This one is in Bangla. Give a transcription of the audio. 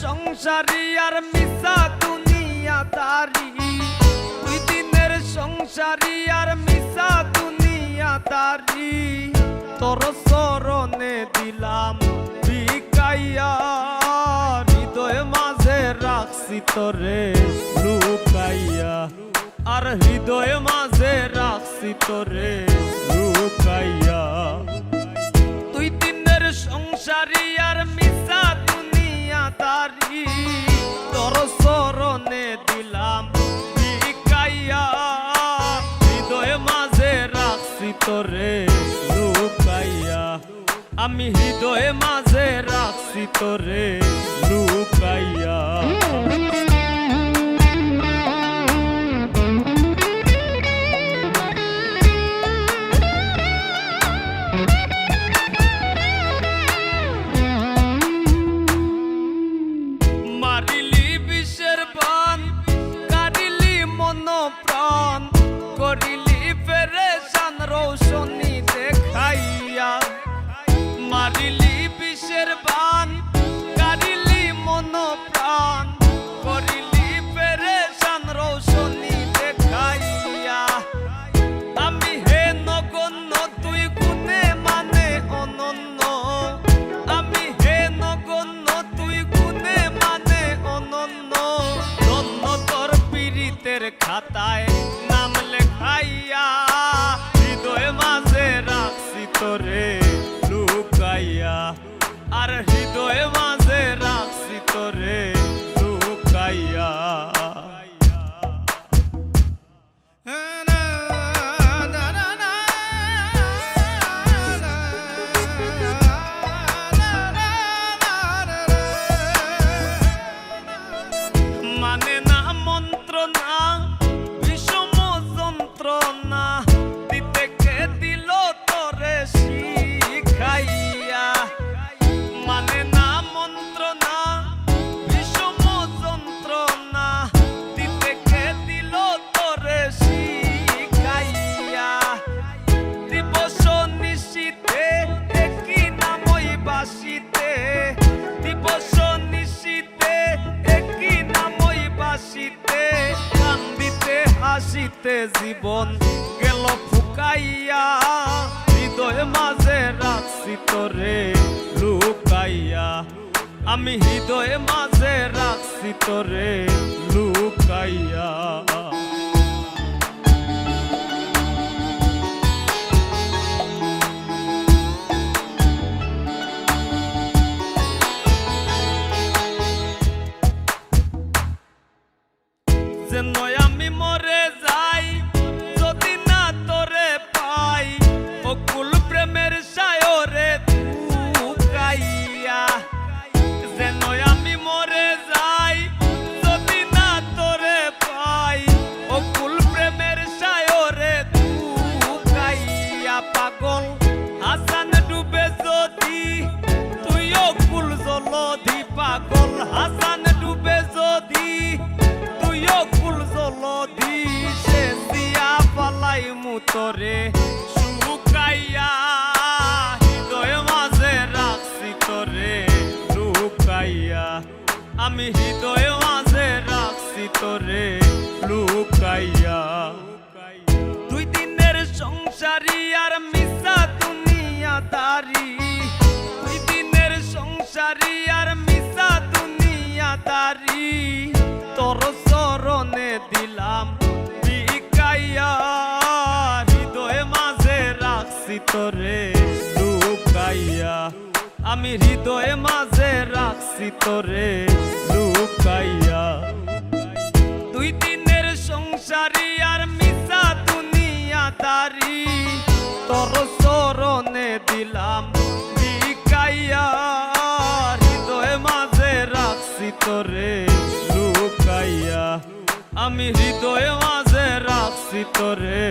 সংসারী আর মিশা দুনিয়াদারি, দুই দিনের সংসারী আর মিশা দুনিয়াদারি, তোর চরণে দিলাম ভিকাইয়া, হৃদয় মাঝে রাখছি তোরে লুকাইয়া, আর হৃদয় মাঝে রাখছি তোরে লুকাইয়া। দুই দিনের সংসারী আর মিশা দুনিয়াদারি, তোর চরণে দিলাম ভিকাইয়া, হৃদয় মাঝে রাখছি তোরে লুকাইয়া, আমি হৃদয় মাঝে রাখছি তোরে লুকাইয়া। মারিলি বিষের বান, কাটিলি মন প্রাণ, করিলি পেরেশান রৌশনি দেখাইয়া। মারিলি বিষের বান, কাটিলি মন প্রাণ, করিলি পেরেশান রৌশনি দেখাইয়া। আমি হে নগণ্য তুই গুণে মানে অনন্য, আমি হে নগণ্য তুই গুণে মানে অনন্য, ধন্য তোর পীড়িতের খাতায় নাম লেখাইয়া, হৃদয় মাঝে রাখছি তোরে লুকাইয়া, আর হৃদয় মাঝে রাখছি তোরে লুকাইয়া। মানে না মন্ত্রণা বিষম যন্ত্রণা, দিতে কে দিল তোরে শিখাইয়া। মানে না মন্ত্রণা বিষম যন্ত্রণা, দিতে কে দিল তোরে শিখাইয়া। দিবস নিশীথে একই নামই বাসিতে, দিবস নিশীথে একই নামই বাসিতে, কান্দিতে হাসিতে জীবন গেল ফুকাইয়া, হৃদয় মাঝে রাখছি তোরে লুকাইয়া, আমি হৃদয় মাঝে রাখছি তোরে লুকাইয়া। যেন আমি মরে যাই যদি না তোরে পাই, অকুল প্রেমের সায়রে লুকাইয়া। যেন আমি মরে যাই যদি না তোরে পাই, অকুল প্রেমের সায়রে লুকাইয়া। পাগল হাসান ডুবে যদি তুই অকুল জলধি, পাগল হাসান ডুবে যদি তুই অকুল জলধি, সে দিয়া পালাই মুতরে শুকাইয়া, হৃদয় মাঝে রাখছি তোরে লুকাইয়া, আমি হৃদয় মাঝে রাখছি তোরে লুকাইয়া। দুই দিনের সংসারী আর মিশা দুনিয়াদারি, দুই দিনের সংসারী আর মিশা দুনিয়াদারি, তোর চরণে দিলাম ভিকাইয়া, হৃদয় মাঝে রাখছি তোরে লুকাইয়া, আমি হৃদয় মাঝে রাখছি তোরে লুকাইয়া। দুই দিনের সংসারী আর মিশা দুনিয়াদারি, তোর আমি হৃদয়ে মাঝে রাখছি তোরে।